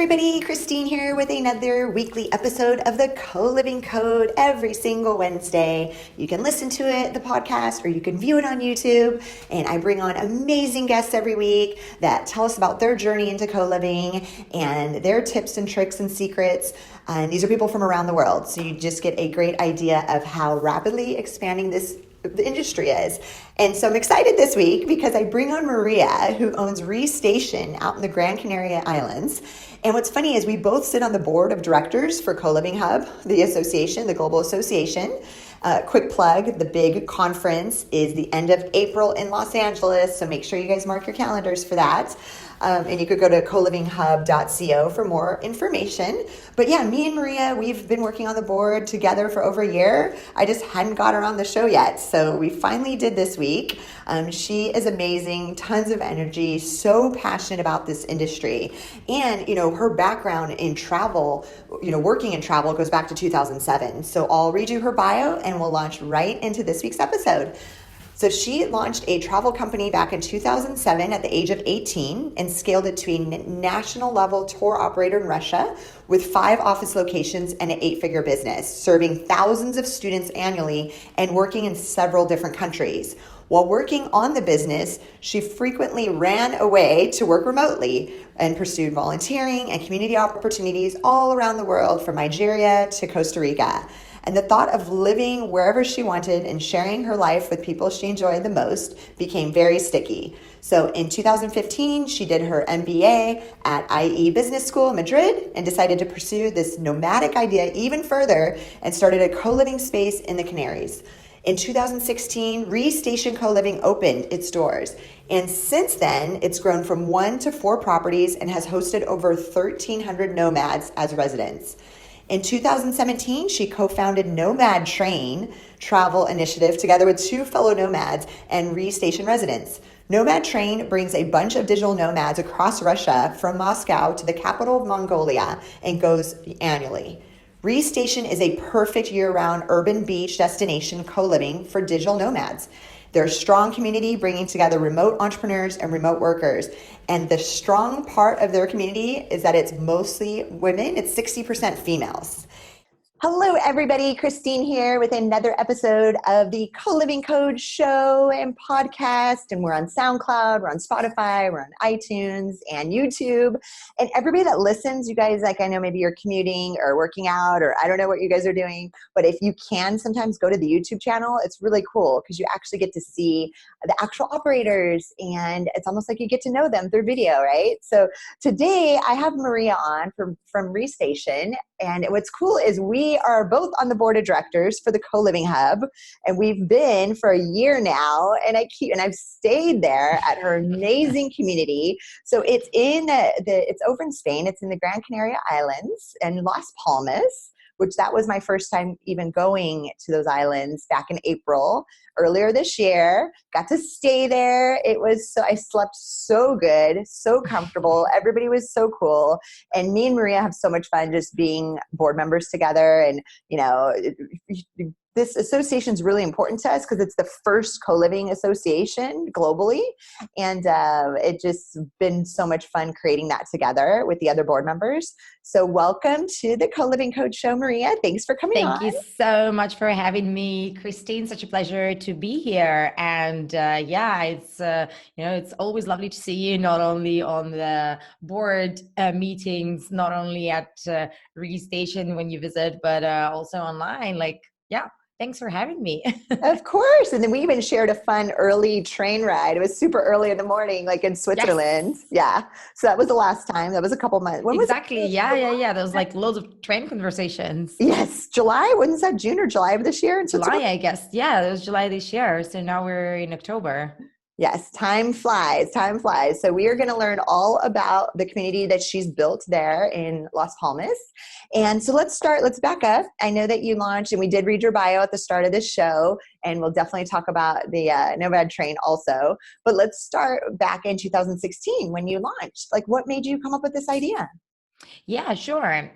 everybody, Christine here with another weekly episode of the Co-Living Code every single Wednesday. You can listen to it, the podcast, or you can view it on YouTube. And I bring on amazing guests every week that tell us about their journey into co-living and their tips and tricks and secrets. And these are people from around the world. So you just get a great idea of how rapidly expanding the industry is. And so I'm excited this week because I bring on Maria, who owns Restation out in the Gran Canaria Islands. And what's funny is we both sit on the board of directors for Co-Living Hub, the association, the global association. Quick plug, the big conference is the end of April in Los Angeles, so make sure you guys mark your calendars for that. And you could go to colivinghub.co for more information. But yeah, me and Maria, we've been working on the board together for over a year. I just hadn't got her on the show yet, so we finally did this week. She is amazing, tons of energy, so passionate about this industry. And, her background in travel, working in travel goes back to 2007. So I'll read you her bio and we'll launch right into this week's episode. So she launched a travel company back in 2007 at the age of 18 and scaled it to a national level tour operator in Russia with 5 office locations and an 8-figure business, serving thousands of students annually and working in several different countries. While working on the business, she frequently ran away to work remotely and pursued volunteering and community opportunities all around the world, from Nigeria to Costa Rica. And the thought of living wherever she wanted and sharing her life with people she enjoyed the most became very sticky. So in 2015, she did her MBA at IE Business School in Madrid and decided to pursue this nomadic idea even further and started a co-living space in the Canaries. In 2016, Restation Coliving opened its doors. And since then, it's grown from 1 to 4 properties and has hosted over 1,300 nomads as residents. In 2017, she co-founded Nomad Train travel initiative together with 2 fellow nomads and Restation residents. Nomad Train brings a bunch of digital nomads across Russia from Moscow to the capital of Mongolia and goes annually. Restation is a perfect year-round urban beach destination co-living for digital nomads. They're a strong community bringing together remote entrepreneurs and remote workers. And the strong part of their community is that it's mostly women. It's 60% females. Hello, everybody. Christine here with another episode of the Co-Living Code show and podcast. And we're on SoundCloud, we're on Spotify, we're on iTunes and YouTube. And everybody that listens, you guys, I know maybe you're commuting or working out, or I don't know what you guys are doing. But if you can sometimes go to the YouTube channel, it's really cool because you actually get to see the actual operators. And it's almost like you get to know them through video, right? So today I have Maria on from Restation. And what's cool is we are both on the board of directors for the Co-Living Hub, and we've been for a year now. And I've stayed there at her amazing community. So it's it's over in Spain. It's in the Gran Canaria Islands and Las Palmas, which that was my first time even going to those islands back in April earlier this year. Got to stay there. I slept so good, so comfortable. Everybody was so cool. And me and Maria have so much fun just being board members together. And, this association is really important to us because it's the first co-living association globally. And it just been so much fun creating that together with the other board members. So welcome to the Co-Living Code show, Maria. Thanks for coming on. Thank you so much for having me, Christine. Such a pleasure to be here. And it's always lovely to see you, not only on the board meetings, not only at Restation when you visit, but also online. Thanks for having me. Of course. And then we even shared a fun early train ride. It was super early in the morning, like in Switzerland. Yes. Yeah. So that was the last time. That was a couple months. Exactly. Yeah. There was loads of train conversations. Yes. July. Wasn't that June or July of this year? July, I guess. Yeah, it was July this year. So now we're in October. Yes, time flies. So we are going to learn all about the community that she's built there in Las Palmas. And so let's back up. I know that you launched, and we did read your bio at the start of this show, and we'll definitely talk about the Nomad Train also. But let's start back in 2016 when you launched. What made you come up with this idea? Yeah, sure.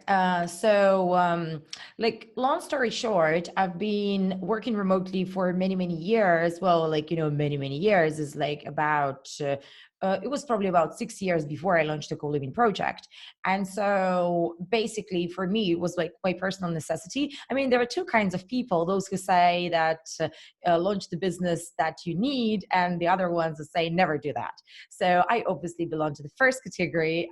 Like, long story short, I've been working remotely for many, many years. Well, like, many, many years is like it was probably about 6 years before I launched the co-living project. And so basically for me, it was like my personal necessity. I mean, there are two kinds of people, those who say that launch the business that you need, and the other ones that say never do that. So I obviously belong to the first category.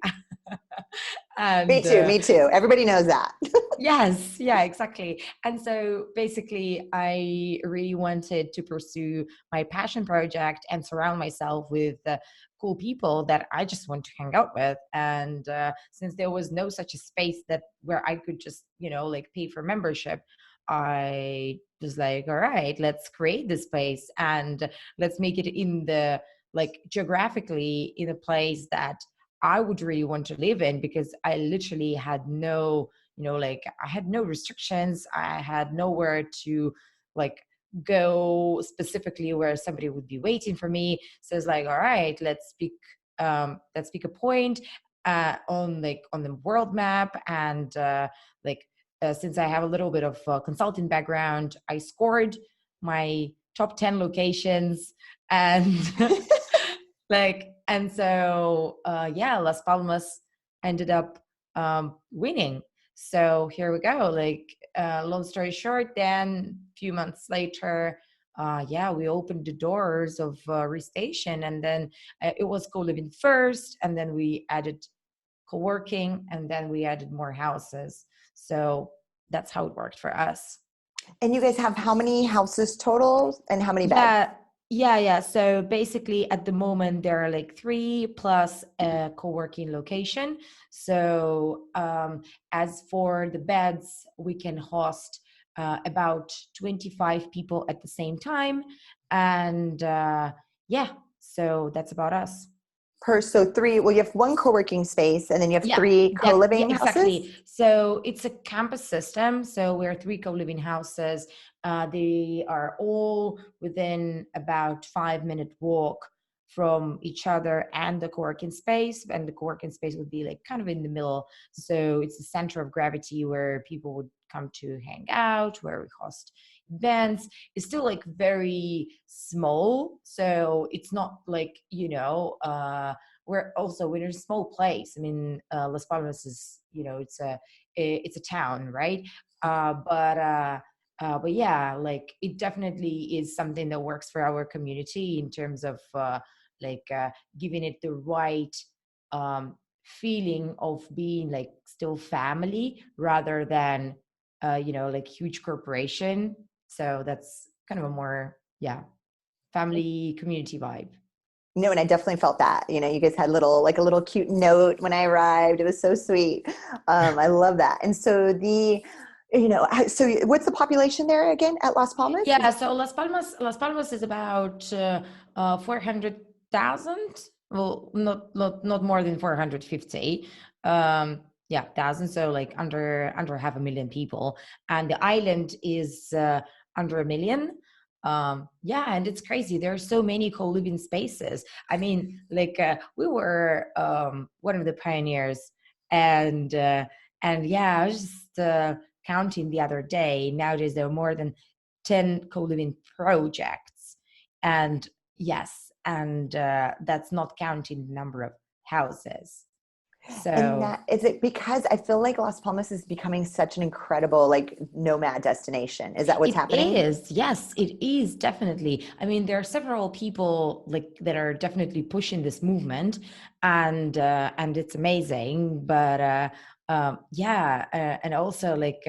Me and too. Me too. Everybody knows that. Yes, yeah, exactly. And so basically, I really wanted to pursue my passion project and surround myself with cool people that I just want to hang out with. And since there was no such a space that where I could just, like pay for membership, I was like, all right, let's create this space and let's make it in the like geographically in a place that I would really want to live in, because I literally had no, like I had no restrictions. I had nowhere to like go specifically where somebody would be waiting for me. So it's like, all right, let's pick a point on the world map. And like since I have a little bit of consulting background, I scored my top 10 locations. And and so yeah, Las Palmas ended up winning. So here we go. Like, long story short, then a few months later, yeah, we opened the doors of Restation, and then it was co-living first, and then we added co-working, and then we added more houses. So that's how it worked for us. And you guys have how many houses total and how many beds? Yeah, yeah. So basically, at the moment, there are like three plus a co-working location. So as for the beds, we can host about 25 people at the same time. And yeah, so that's about us. So three, well, you have one co-working space and then you have Yeah, three yeah, co-living houses. exactly. So it's a campus system. So we're three co-living houses. They are all within about 5 minute walk from each other and the co-working space. And the co-working space would be like kind of in the middle. So it's the center of gravity where people would come to hang out, where we host events. It's still like very small. So it's not like, we're in a small place. I mean, Las Palmas is, it's a town, right? But yeah, like it definitely is something that works for our community in terms of like giving it the right feeling of being like still family rather than like huge corporation. So that's kind of a more, yeah, family community vibe. No, and I definitely felt that. You guys had like a little cute note when I arrived. It was so sweet. I love that. And so so what's the population there again at Las Palmas? Yeah, so Las Palmas is about 400,000. Well, not more than 450. Yeah, thousand. So like under half a million people, and the island is under a million. Yeah, and it's crazy. There are so many co-living spaces. I mean, like we were one of the pioneers, and yeah, I was just counting the other day. Nowadays, there are more than 10 co-living projects. And yes, and that's not counting the number of houses. And So that is it because I feel like Las Palmas is becoming such an incredible like nomad destination. Is that what's it happening? is, yes, it is definitely. I mean, there are several people like that are definitely pushing this movement, and it's amazing. But yeah, and also like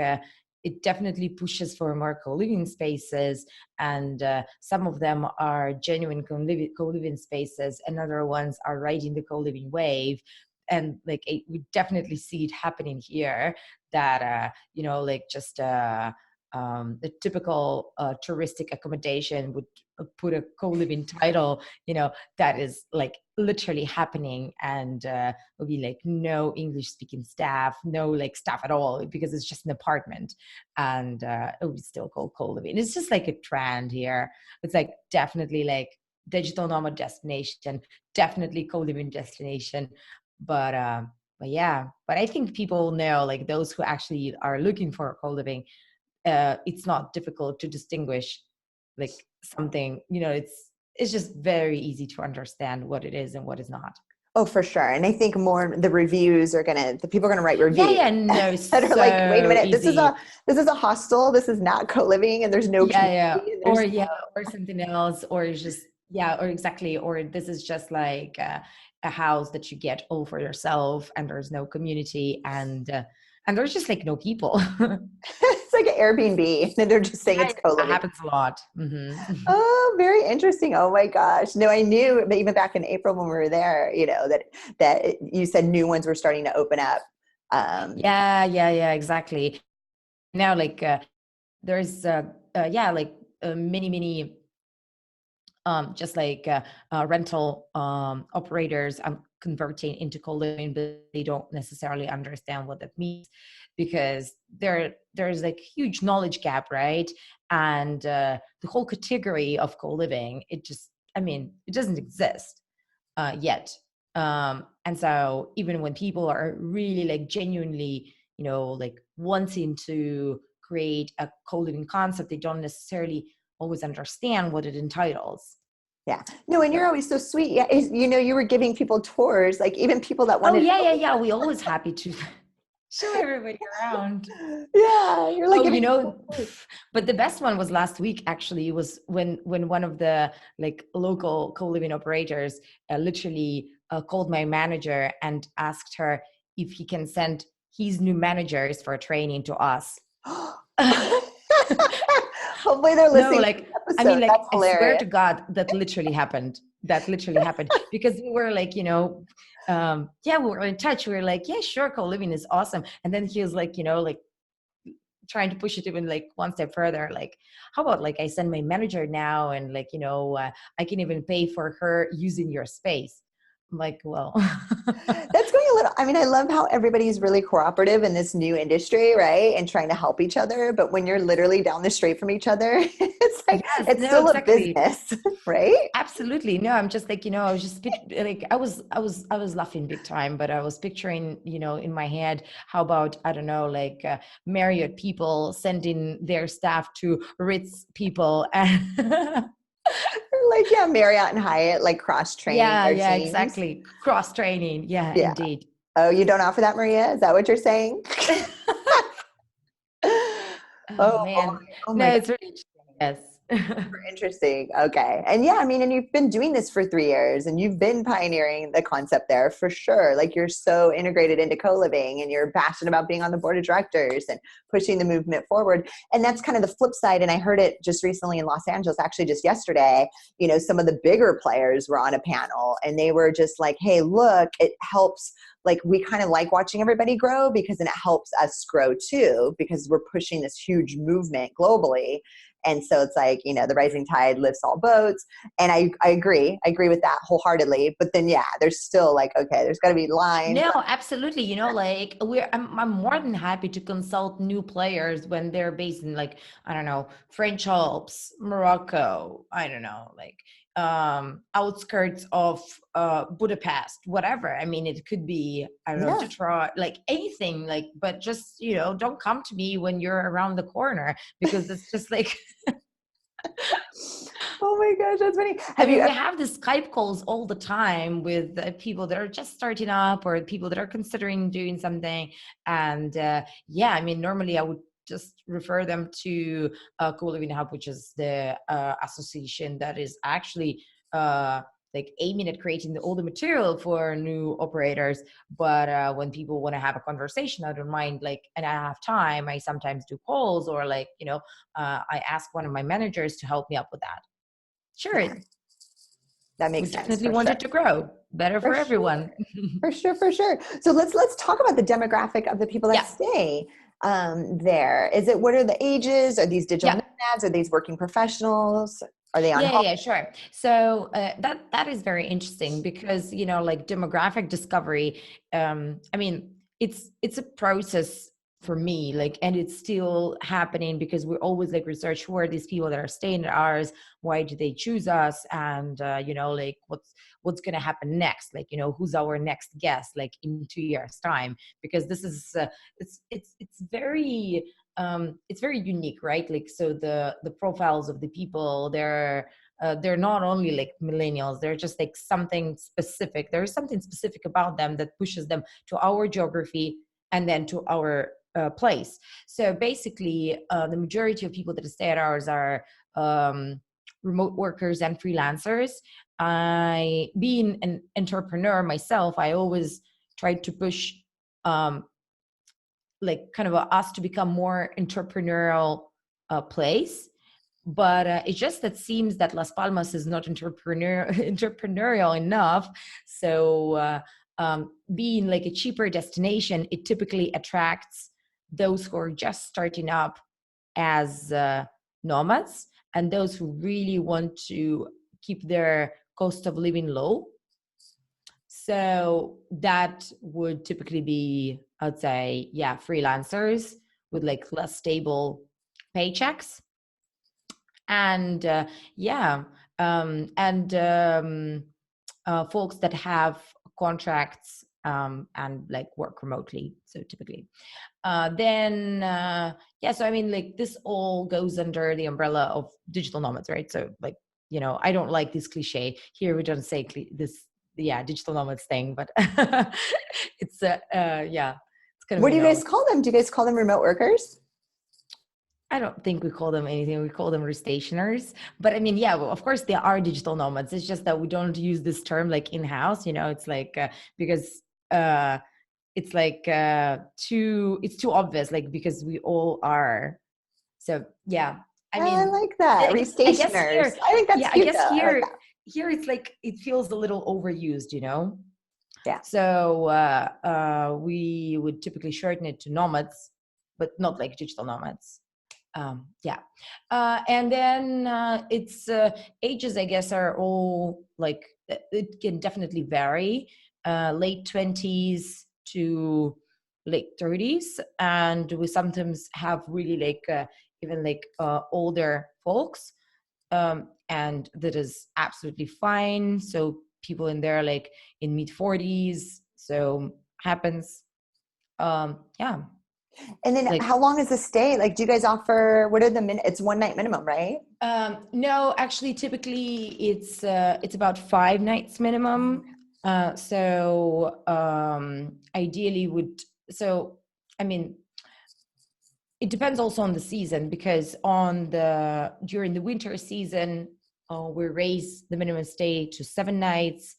it definitely pushes for more co-living spaces, and some of them are genuine co-living spaces, and other ones are riding the co-living wave. And like we definitely see it happening here. That like just the typical touristic accommodation would put a co-living title, that is like literally happening, and will be like no English speaking staff, no like staff at all, because it's just an apartment, and it would be still called co-living. It's just like a trend here. It's like definitely like digital nomad destination, definitely co-living destination, but but I think people know, like those who actually are looking for co-living, it's not difficult to distinguish like something, it's just very easy to understand what it is and what is not. Oh, for sure. And I think more the reviews are the people are gonna write Yeah, reviews yeah, no, that are like, wait a so minute, easy. this is a hostel, this is not co-living, and there's no Yeah, community, yeah. and Or there's yeah, or something else, or it's just yeah, or exactly, or this is just like a house that you get all for yourself, and there's no community, and there's just like no people. it's like an Airbnb, and they're just saying Yeah, it's yeah, that co-living. happens a lot. Hmm. Oh, very interesting. Oh my gosh. No, I knew, but even back in April when we were there, that you said new ones were starting to open up. Um, Yeah, yeah, yeah, exactly. Now, like there's yeah, like many just like rental operators converting into co-living, but they don't necessarily understand what that means, because there's like huge knowledge gap, right? And the whole category of co-living, it just, I mean, it doesn't exist yet. And so even when people are really like genuinely, like wanting to create a co-living concept, they don't necessarily always understand what it entitles. yeah. No, and you're So, always so sweet. Yeah. You were giving people tours, like even people that oh wanted yeah, to yeah, yeah. We always happy to show everybody around. yeah, you're like Oh, giving people tours. but the best one was last week. Actually, it was when one of the like local co-living operators literally called my manager and asked her if he can send his new managers for training to us. Hopefully they're No, listening to like, the I mean, episode. like, That's I swear hilarious. to God, that literally happened. That literally happened because we were like, yeah, we were in touch. We were like, yeah, sure, co-living is awesome. And then he was like, like trying to push it even like one step further. Like, how about like I send my manager now, and like, I can even pay for her using your space. I'm like, well, That's going a little, I mean, I love how everybody's really cooperative in this new industry, right? And trying to help each other. But when you're literally down the street from each other, it's like, yes, it's no, still a exactly. business, right? Absolutely. No, I'm just like, I was just like, I was laughing big time, but I was picturing, in my head, how about, I don't know, like Marriott people sending their staff to Ritz people. And Like, yeah, Marriott and Hyatt, like cross training yeah, their yeah, teams. exactly. Cross training. Yeah, Yeah. indeed. Oh, you don't offer that, Maria? Is that what you're saying? Oh Oh boy. man. Oh No, my God. it's really interesting. Yes. Interesting. Okay. And yeah, I mean, and you've been doing this for 3 years and you've been pioneering the concept there for sure. Like you're so integrated into co-living and you're passionate about being on the board of directors and pushing the movement forward. And that's kind of the flip side. And I heard it just recently in Los Angeles, actually just yesterday, some of the bigger players were on a panel and they were just like, hey, look, it helps. Like we kind of like watching everybody grow because then it helps us grow too, because we're pushing this huge movement globally. And so it's like, the rising tide lifts all boats. And I agree. I agree with that wholeheartedly. But then, yeah, there's still like, okay, there's got to be lines. No, absolutely. Like I'm more than happy to consult new players when they're based in like, I don't know, French Alps, Morocco, I don't know, like outskirts of Budapest, whatever. I mean, it could be, I don't know, Yeah. Detroit, like anything, like, but just, don't come to me when you're around the corner, because it's just like Oh my gosh, that's funny. I Have you mean, we ever, have the Skype calls all the time with people that are just starting up or people that are considering doing something. And yeah, I mean, normally I would just refer them to Co-Living Hub, which is the association that is actually like aiming at creating all the material for new operators. But when people want to have a conversation, I don't mind, like, and I have time, I sometimes do calls, or like, I ask one of my managers to help me up with that. yeah, Sure, that we makes sense definitely for want sure. it to grow better For for sure. everyone. For sure, for sure. So let's talk about the demographic of the people that Yeah, stay there. What are the ages? Are these digital yeah, nomads? Are these working professionals? Are they on yeah, home? yeah, sure. So that is very interesting because like demographic discovery. I mean, it's a process for me, like, and it's still happening because we're always like research who are these people that are staying at ours, why do they choose us, and like what's going to happen next, like who's our next guest like in 2 years time, because this is it's very unique, right? Like, so the profiles of the people, they're not only like millennials, they're just like something specific. There's something specific about them that pushes them to our geography and then to our place. So basically, the majority of people that stay at ours are remote workers and freelancers. I, being an entrepreneur myself, I always tried to push like kind of us to become more entrepreneurial place. But it's just that seems that Las Palmas is not entrepreneurial enough. So being like a cheaper destination, it typically attracts those who are just starting up as nomads, and those who really want to keep their cost of living low. So that would typically be, I'd say, yeah, freelancers with like less stable paychecks. And folks that have contracts and like work remotely. So typically, so I mean, like, this all goes under the umbrella of digital nomads, right? So like, I don't like this cliche here. We don't say this, yeah, digital nomads thing, but it's it's kind of, What do you guys call them? Do you guys call them remote workers? I don't think we call them anything. We call them restationers. But I mean, yeah, well, of course they are digital nomads. It's just that we don't use this term like in-house, it's like, because it's like it's too obvious, like, because we all are. So yeah, I I mean, like that. I guess Restationers. here, I think that's yeah, I cute guess though. I like that. here it's like, it feels a little overused, Yeah. So we would typically shorten it to nomads, but not like digital nomads. And then it's ages, I guess, are all like, it can definitely vary, late 20s to late 30s, and we sometimes have really like even like older folks, and that is absolutely fine. So people in there like in mid 40s, so happens. Yeah. And then Like, how long is the stay? Like, do you guys offer, what are it's 1 night minimum, right? no, actually, typically it's about 5 nights minimum. Ideally I mean, it depends also on the season, because during the winter season, we raise the minimum stay to 7 nights,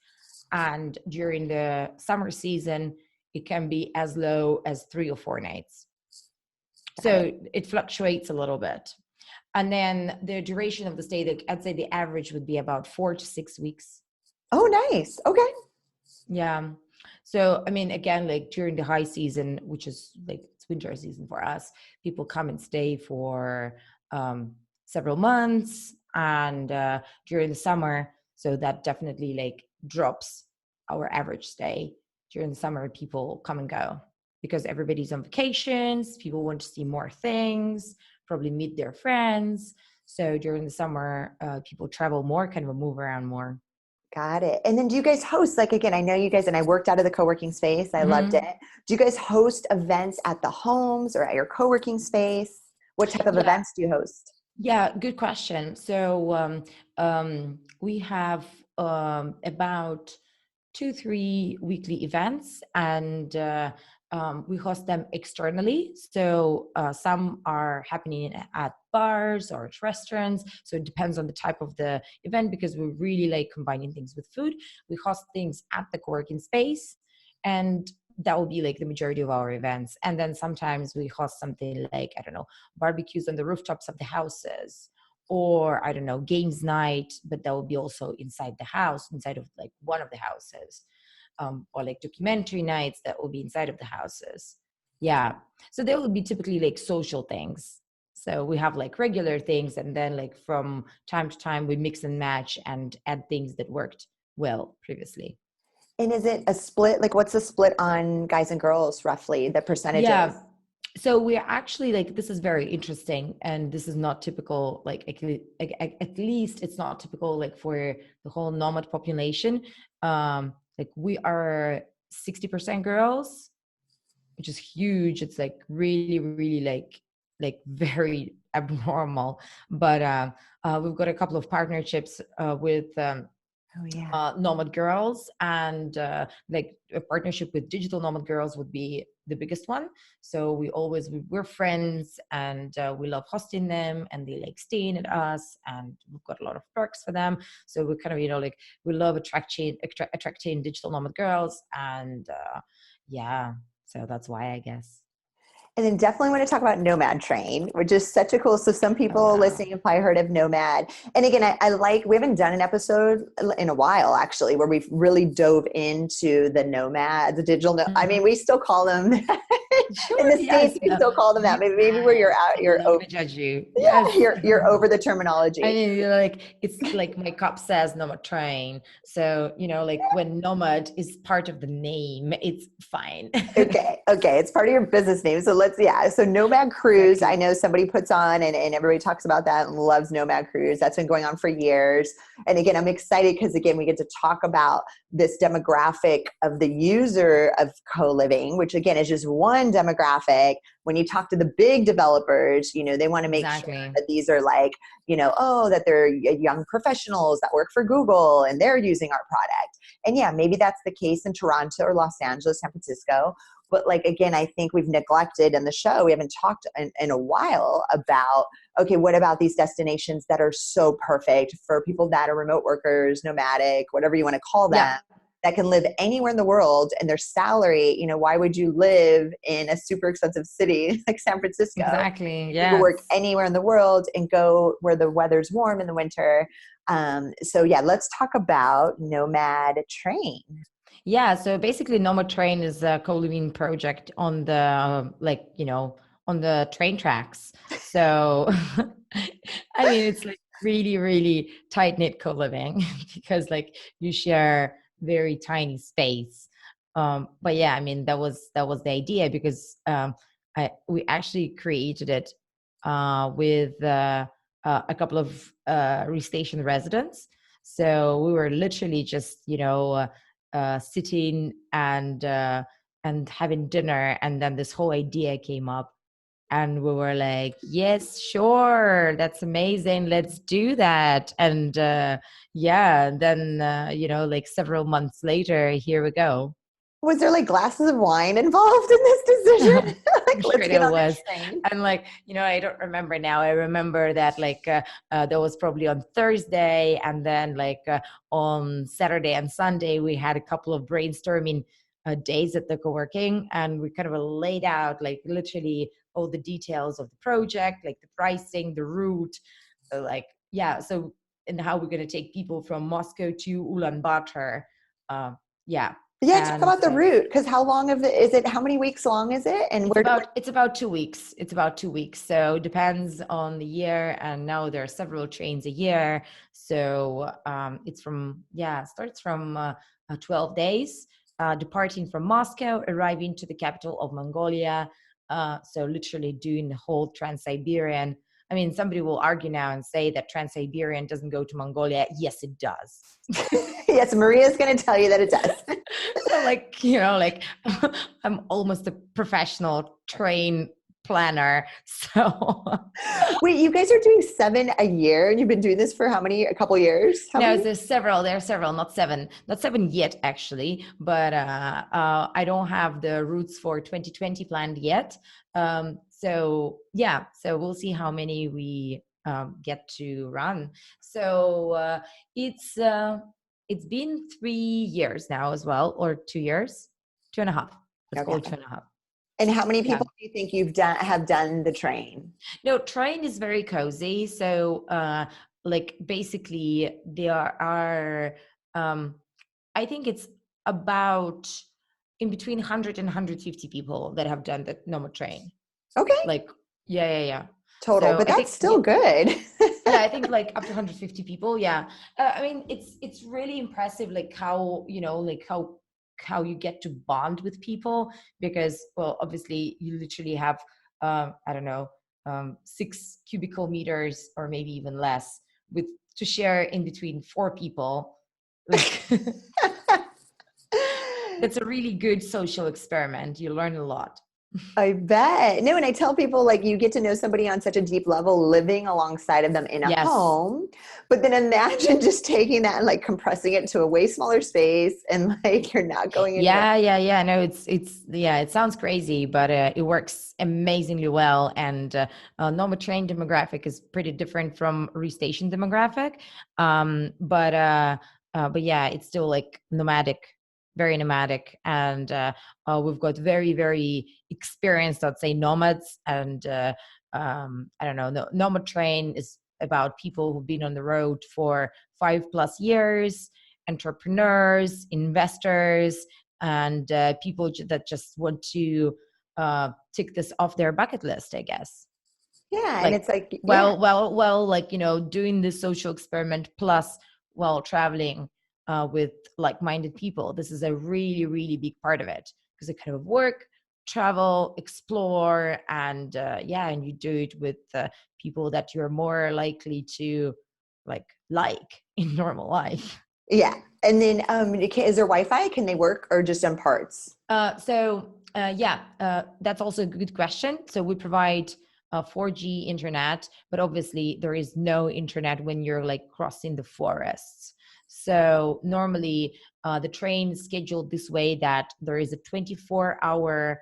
and during the summer season, it can be as low as 3 or 4 nights. So it fluctuates a little bit. And then the duration of the stay, I'd say the average would be about 4 to 6 weeks. Oh, nice. Okay. Yeah. So, I mean, again, like during the high season, which is like it's winter season for us, people come and stay for several months. And during the summer, so that definitely like drops our average stay. During the summer, people come and go because everybody's on vacations. People want to see more things, probably meet their friends. So during the summer, people travel more, kind of move around more. Got it. And then do you guys host, like, again, I know you guys, and I worked out of the co-working space. I loved it. Do you guys host events at the homes or at your co-working space? What type of events do you host? Yeah, good question. So we have about 2-3 weekly events, and we host them externally. So some are happening at bars or at restaurants. So it depends on the type of the event, because we really like combining things with food. We host things at the co-working space, and that will be like the majority of our events. And then sometimes we host something like, I don't know, barbecues on the rooftops of the houses, or I don't know, games night, but that will be also inside the house, inside of like one of the houses, or like documentary nights that will be inside of the houses. Yeah. So there will be typically like social things. So we have like regular things, and then like from time to time we mix and match and add things that worked well previously. And is it a split? Like, what's the split on guys and girls, roughly, the percentages? Yeah. So we're actually like, this is very interesting, and this is not typical, like at least it's not typical like for the whole nomad population. Like we are 60% girls, which is huge. It's like really, really like very abnormal. But we've got a couple of partnerships with Oh yeah. Nomad Girls, and like a partnership with Digital Nomad Girls would be the biggest one. So we're friends, and we love hosting them, and they like staying at us, and we've got a lot of perks for them. So we kind of, like, we love attracting Digital Nomad Girls, and yeah, so that's why, I guess. And then definitely want to talk about Nomad Train, which is such a cool. So some Oh people yeah. listening have probably heard of Nomad. And again, I like, we haven't done an episode in a while actually, where we've really dove into the Nomads, the digital. I mean, we still call them in Sure, the yes. States, we still call them that. Maybe where you're out, I'm you're not over, gonna judge you. yeah, Yes. you're over the I terminology. mean, like, it's like my cup says Nomad Train. So, like when Nomad is part of the name, it's fine. Okay. It's part of your business name. So yeah. So Nomad Cruise, I Exactly. know somebody puts on and everybody talks about that and loves Nomad Cruise. That's been going on for years. And again, I'm excited because again, we get to talk about this demographic of the user of co-living, which again is just one demographic. When you talk to the big developers, they want to make sure Exactly. that these are like, that they're young professionals that work for Google and they're using our product. And yeah, maybe that's the case in Toronto or Los Angeles, San Francisco. But like, again, I think we've neglected in the show, we haven't talked in a while about, okay, what about these destinations that are so perfect for people that are remote workers, nomadic, whatever you want to call them, Yeah, that can live anywhere in the world and their salary, why would you live in a super expensive city like San Francisco? exactly. You can work Yes. anywhere in the world and go where the weather's warm in the winter. So yeah, let's talk about Nomad Train. Yeah, so basically Nomad Train is a co-living project on the like, on the train tracks. So I mean, it's like really, really tight-knit co-living because like you share very tiny space. But yeah, I mean, that was the idea, because we actually created it with a couple of Restation residents. So we were literally just, sitting and having dinner, and then this whole idea came up, and we were like, yes, sure, that's amazing, let's do that. And yeah, then like several months later, here we go. Was there like glasses of wine involved in this decision? I'm Like, let's sure get there on was. this train. And like, I don't remember now. I remember that like that was probably on Thursday. And then like on Saturday and Sunday, we had a couple of brainstorming days at the co-working. And we kind of laid out like literally all the details of the project, like the pricing, the route, like, yeah. So, and how we're going to take people from Moscow to Ulaanbaatar. Uh, yeah. Yeah, talk And about the route. Because how long of it is it? How many weeks long is it? And it's about 2 weeks. It's about 2 weeks. So depends on the year. And now there are several trains a year. So starts from 12 days, departing from Moscow, arriving to the capital of Mongolia. So literally doing the whole Trans-Siberian. I mean, somebody will argue now and say that Trans-Siberian doesn't go to Mongolia. Yes, it does. yes, Maria's going to tell you that it does. So like, I'm almost a professional train planner. So Wait, you guys are doing 7 a year, and you've been doing this for how many? A couple years? How no, many? there are several, not seven yet actually, but I don't have the routes for 2020 planned yet. So yeah, so we'll see how many we get to run. So it's been 3 years now as well, or 2 years, 2.5. Let's call it Okay. 2.5. And how many Yeah. people do you think have done the train? No, train is very cozy. So, like basically, there are, um, I think it's about in between 100 and 150 people that have done the Nomad Train. Okay, Like, yeah, yeah, yeah. total, So but I that's think, yeah, still good. yeah, I think like up to 150 people. Yeah. I mean, it's really impressive, like how, like how you get to bond with people, because, well, obviously you literally have I don't know, 6 cubicle meters or maybe even less with to share in between 4 people. Like that's a really good social experiment. You learn a lot. I bet. No, and I tell people like you get to know somebody on such a deep level living alongside of them in a Yes. home. But then imagine just taking that and like compressing it to a way smaller space and like you're not going anywhere. Yeah. No, yeah, it sounds crazy, but it works amazingly well. And Nomad Train demographic is pretty different from Restation demographic. But yeah, it's still like nomadic, very nomadic. And we've got very, very experienced, I'd say, nomads. And I don't know, Nomad Train is about people who've been on the road for 5+ years, entrepreneurs, investors, and people that just want to tick this off their bucket list, I guess. Yeah. And Like, it's like, yeah. like, doing this social experiment plus while traveling with like-minded people. This is a really, really big part of it because it kind of work, travel, explore, and and you do it with people that you're more likely to like in normal life. Yeah. And then is there Wi-Fi? Can they work or just on parts? That's also a good question. So we provide 4G internet, but obviously there is no internet when you're like crossing the forests. So normally the train is scheduled this way that there is a 24-hour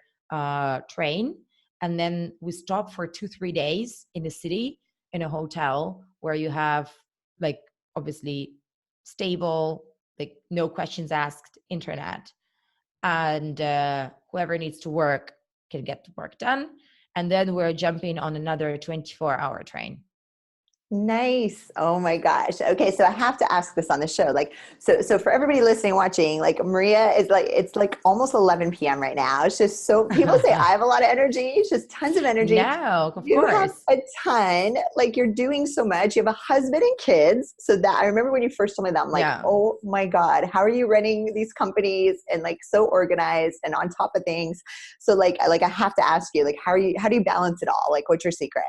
train, and then we stop for 2-3 days in a city in a hotel where you have like obviously stable, like no questions asked internet, and whoever needs to work can get the work done, and then we're jumping on another 24-hour train. Nice. Oh my gosh. Okay, so I have to ask this on the show. Like, so for everybody listening, watching, like Maria is like, it's like almost 11 p.m. right now. It's just so people say I have a lot of energy. It's just tons of energy. No, of You have course. a ton. Like you're doing so much. You have a husband and kids. So that I remember when you first told me that, I'm like, Yeah. oh my God, how are you running these companies and like so organized and on top of things? So like I have to ask you, like, how do you balance it all? Like, what's your secret?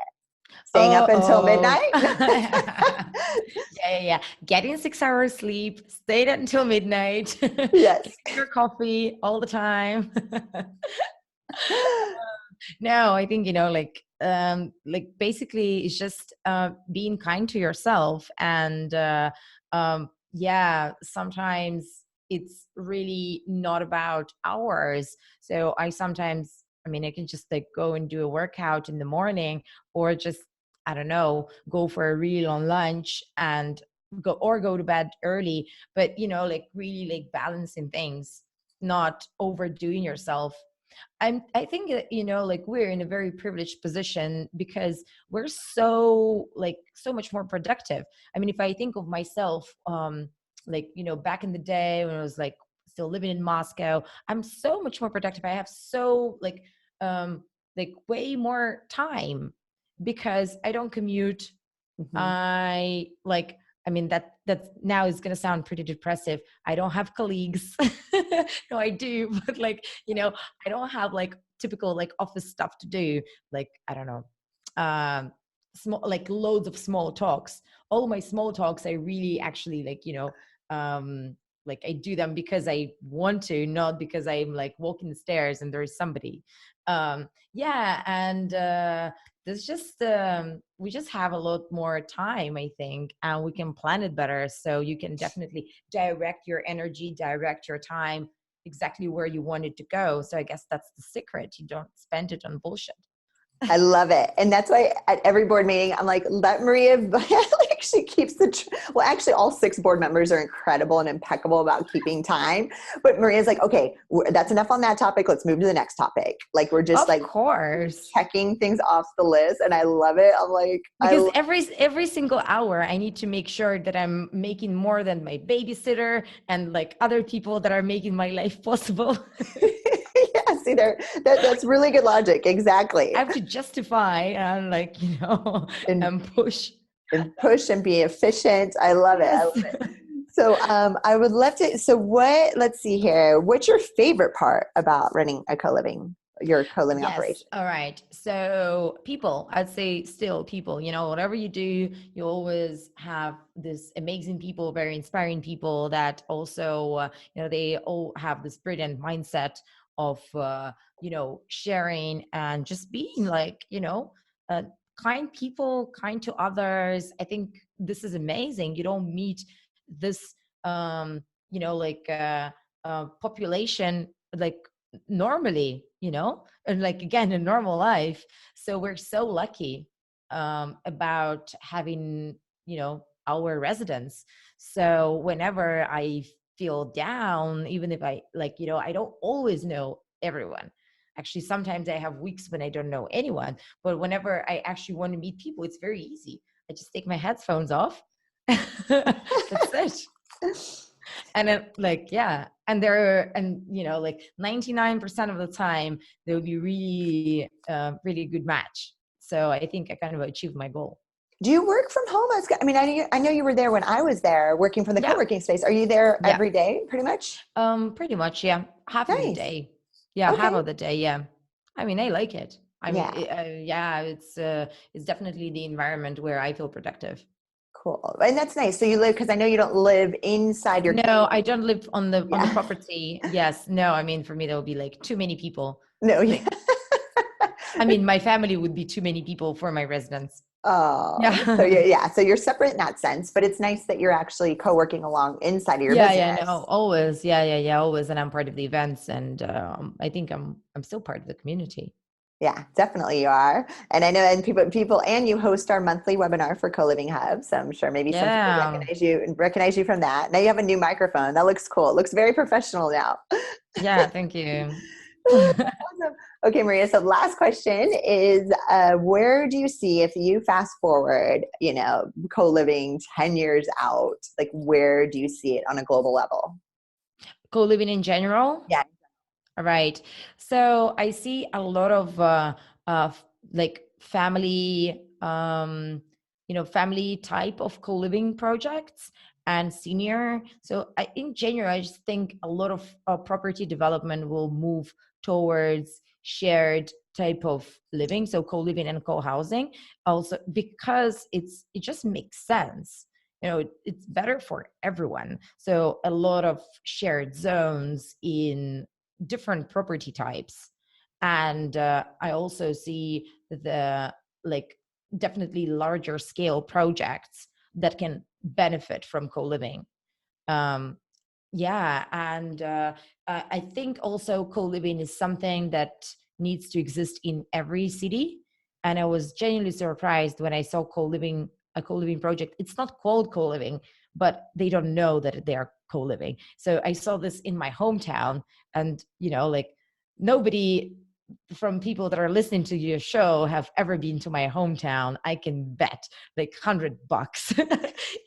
Staying up until Oh, midnight? yeah. Getting 6 hours sleep, stayed until midnight, Yes. drinking your coffee all the time. No, I think, like basically it's just being kind to yourself. And sometimes it's really not about hours. So I can just like go and do a workout in the morning, or just, I don't know, go for a really long lunch and go to bed early. But, like really like balancing things, not overdoing yourself. I think that, like we're in a very privileged position because we're so much more productive. I mean, if I think of myself, back in the day when I was like still living in Moscow, I'm so much more productive. I have so way more time because I don't commute. Mhm. I like, that now is going to sound pretty depressive. I don't have colleagues. No, I do, but I don't have like typical like office stuff to do. Like, I don't know, small, like loads of small talks. All my small talks, I really actually I do them because I want to, not because I'm like walking the stairs and there's somebody. And there's just we just have a lot more time, I think, and we can plan it better. So you can definitely direct your energy, direct your time exactly where you want it to go. So I guess that's the secret. You don't spend it on bullshit. I love it. And that's why at every board meeting, I'm like, let Maria, like she keeps well, actually all 6 board members are incredible and impeccable about keeping time. But Maria's like, okay, that's enough on that topic. Let's move to the next topic. Like we're just Of like course. checking things off the list. And I love it. I'm like, Because every single hour I need to make sure that I'm making more than my babysitter and like other people that are making my life possible. yeah, see there, that's really good logic. Exactly. I have to justify and And, and push. and push and be efficient. I love it. I Yes. love it. So I would love to, let's see here. What's your favorite part about running a co-living? your co-living Yes. operation? All right. So people, I'd say still people, whatever you do, you always have this amazing people, very inspiring people that also, they all have this brilliant mindset of, sharing and just being like, uh, kind people, kind to others. I think this is amazing. You don't meet this, like, population like normally, and like again in normal life. So we're so lucky about having our residents. So whenever I feel down, even if I like I don't always know everyone. Actually, sometimes I have weeks when I don't know anyone, but whenever I actually want to meet people, it's very easy. I just take my headphones off. That's it. And it, like, yeah, and there, and like 99% of the time there will be really really good match. So I think I kind of achieved my goal. Do you work from home? I mean, I know you were there when I was there working from the Yeah, co-working space. Are you there yeah, every day pretty much? pretty much, yeah, half of the Nice. day. Yeah, half Okay. of the day, yeah. I mean, I like it. I mean, Yeah. yeah, it's definitely the environment where I feel productive. Cool. And that's nice. So you live, because I know you don't live inside your No, I community. don't live on the Yeah. property. Yes, no, I mean, for me there will be like too many people. No, yeah. Like, I mean, my family would be too many people for my residence. Oh, so Yeah. yeah. So you're separate in that sense, but it's nice that you're actually co-working along inside of your Yeah, yeah, no, business. always. Yeah, yeah, yeah, always. And I'm part of the events, and I think I'm still part of the community. Yeah, definitely you are. And I know, and people, and you host our monthly webinar for Co-Living Hub. So I'm sure maybe some people Yeah. recognize you from that. Now you have a new microphone. That looks cool. It looks very professional now. Yeah, thank you. Awesome. Okay, Maria. So last question is, where do you see, if you fast forward, co-living 10 years out, like where do you see it on a global level? Co-living in general. Yeah. All right. So I see a lot of like family, family type of co-living projects and senior. So in general, I just think a lot of property development will move towards shared type of living, so co-living and co-housing. Also, because it just makes sense. It's better for everyone. So a lot of shared zones in different property types. And I also see the like definitely larger scale projects that can benefit from co-living. um, yeah, and I think also co-living is something that needs to exist in every city. And I was genuinely surprised when I saw a co-living project. It's not called co-living, but they don't know that they are co-living. So I saw this in my hometown, and like nobody from people that are listening to your show have ever been to my hometown. I can bet like $100.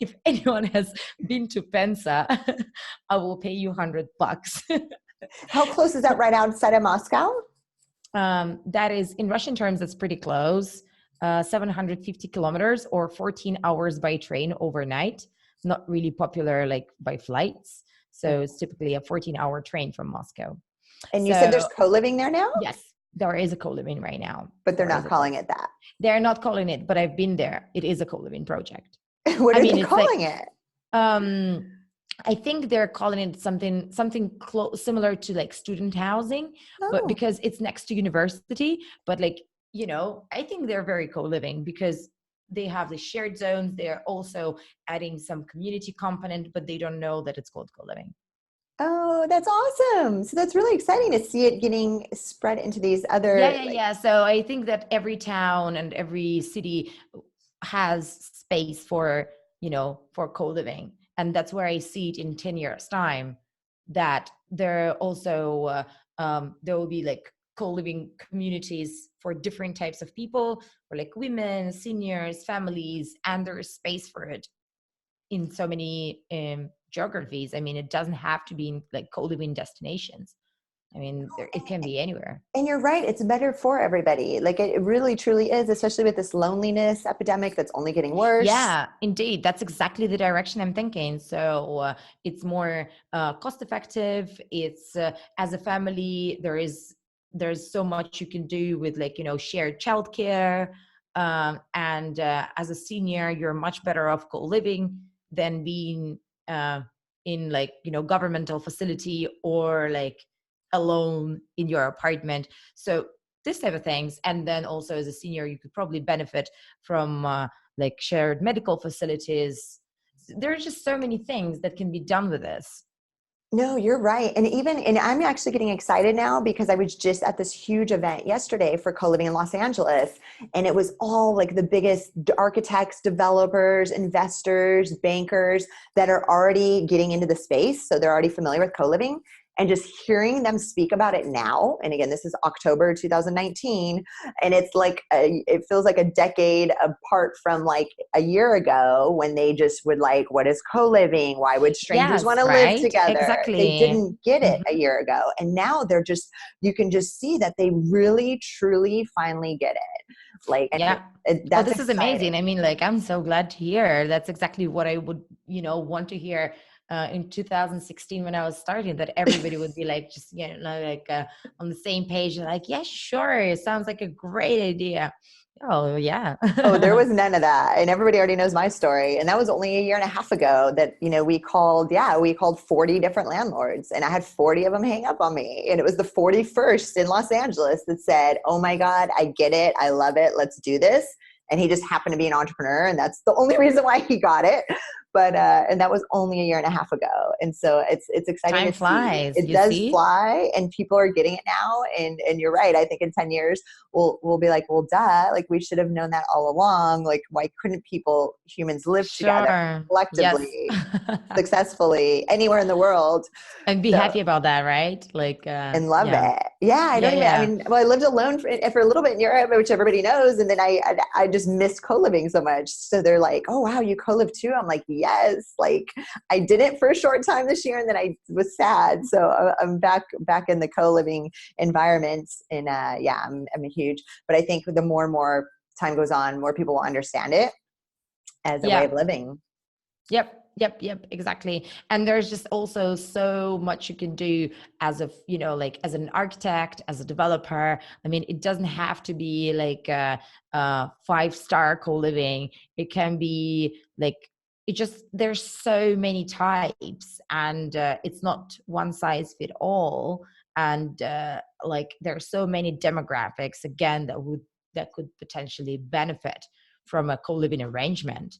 If anyone has been to Pensa, I will pay you $100. How close is that, right outside of Moscow? That is, in Russian terms, that's pretty close. 750 kilometers or 14 hours by train overnight. Not really popular like by flights. So it's typically a 14-hour train from Moscow. And you said there's So co-living there now, yes, there is a co-living right now. but they're There is not a calling co it that. They're not calling it, but I've been there. It is a co-living project. What I are mean, they it's like calling it? um I think they're calling it something similar to like student housing, but Oh. because it's next to university. But like, I think they're very co-living because they have the shared zones. They're also adding some community component, but they don't know that it's called co-living. Oh, that's awesome. So that's really exciting to see it getting spread into these Yeah, other, yeah, like, yeah. So I think that every town and every city has space for, for co-living. And that's where I see it in 10 years time, that there also, there will be like co-living communities for different types of people, for like women, seniors, families, and there's space for it in so many geographies. I mean, it doesn't have to be in like co-living destinations. I mean, it can be anywhere. and you're right, it's better for everybody. Like it really truly is, especially with this loneliness epidemic that's only getting worse. Yeah, indeed. That's exactly the direction I'm thinking. So it's more cost effective. It's as a family, there is there's so much you can do with like, shared childcare. And as a senior, you're much better off co-living than being in like, governmental facility or like alone in your apartment. So this type of things. And then also as a senior, you could probably benefit from like shared medical facilities. There's just so many things that can be done with this. No, you're right. And I'm actually getting excited now because I was just at this huge event yesterday for co-living in Los Angeles. And it was all like the biggest architects, developers, investors, bankers that are already getting into the space. So they're already familiar with co-living. And just hearing them speak about it now, and again, this is October 2019, and it's like it feels like a decade apart from like a year ago when they just would like, what is co-living? Why would strangers want Yes, to live right? together? They Exactly. didn't get it a Mhm. year ago, and now they're just, you can just see that they really, truly, finally get it. Like, and Yeah. Oh, that's this is exciting. amazing. I mean, like, I'm so glad to hear. That's exactly what I would, want to hear in 2016 when I was starting, that everybody would be like, just, like on the same page. Like, yeah, sure. It sounds like a great idea. Oh, yeah. Oh, there was none of that. And everybody already knows my story. And that was only a year and a half ago that, we called 40 different landlords, and I had 40 of them hang up on me. And it was the 41st in Los Angeles that said, oh my God, I get it. I love it. Let's do this. And he just happened to be an entrepreneur. And that's the only reason why he got it. But, and that was only a year and a half ago. And so it's exciting Time to see. flies, It you does see? fly and people are getting it now. And you're right. I think in 10 years, we'll be like, well, duh, like we should have known that all along. Like, why couldn't humans live together Sure. Yes. collectively, successfully, anywhere in the world? And be So, happy about that, right? Like, and love yeah. it. Yeah, I Yeah, don't even. I yeah. mean, well, I lived alone for a little bit in Europe, which everybody knows, and then I just missed co-living so much. So they're like, "Oh wow, you co-live too?" I'm like, "Yes." Like I did it for a short time this year, and then I was sad. So I'm back in the co-living environment, and yeah, I'm a huge. But I think the more and more time goes on, more people will understand it as a way Yeah. of living. Yep, exactly. And there's just also so much you can do as a, like as an architect, as a developer. I mean, it doesn't have to be like a five-star co-living. It can be like, there's so many types, and it's not one size fit all. And like there's so many demographics again that could potentially benefit from a co-living arrangement.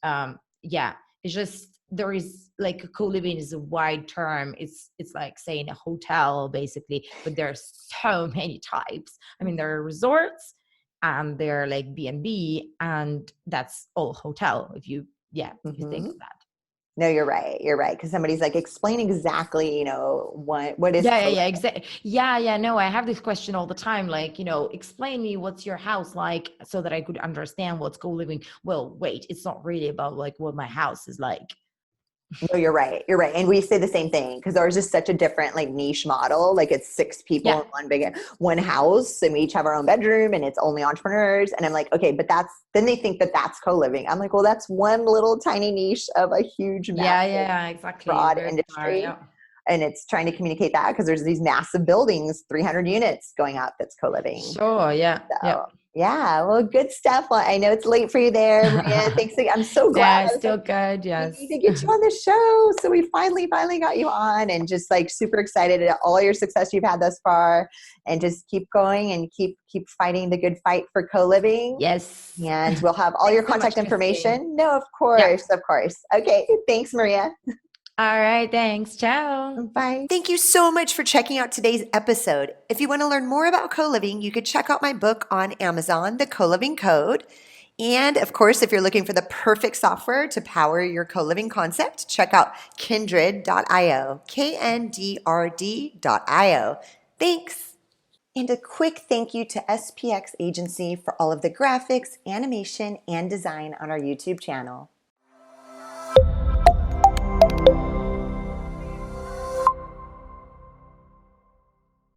Yeah, it's just, there is like, co-living is a wide term. It's like saying a hotel basically, but there are so many types. I mean, there are resorts and they're like B&B, and that's all hotel if you, yeah, if you think Mm-hmm. of that. No, you're right. You're right. Because somebody's like, explain exactly, what is Yeah, co-living? exactly. Yeah, no, I have this question all the time, like, explain me what's your house like so that I could understand what's co-living. Well, wait, it's not really about like what my house is like. No, you're right. You're right. And we say the same thing because ours is such a different like niche model. Like it's six people Yeah. in one house, and we each have our own bedroom, and it's only entrepreneurs. And I'm like, okay, but then they think that that's co-living. I'm like, well, that's one little tiny niche of a huge, massive, Yeah, exactly. broad Very far. industry. Yeah. And it's trying to communicate that because there's these massive buildings, 300 units going up, that's co-living. Sure. Yeah. So yeah, well, good stuff. Well, I know it's late for you there, Maria. Yeah. Thanks. I'm so glad. Yeah, I was like, still good. we need Yes. to get you on the show. So we finally got you on, and just like super excited at all your success you've had thus far, and just keep going and keep fighting the good fight for co-living. Yes. And we'll have all your Thanks so much, contact Christine. information. No, of Yeah. course, of course. Okay. Thanks, Maria. All right. Thanks. Ciao. Bye. Thank you so much for checking out today's episode. If you want to learn more about co-living, you could check out my book on Amazon, The Co-Living Code. And of course, if you're looking for the perfect software to power your co-living concept, check out kindred.io, KNDRD.io. Thanks. And a quick thank you to SPX Agency for all of the graphics, animation, and design on our YouTube channel.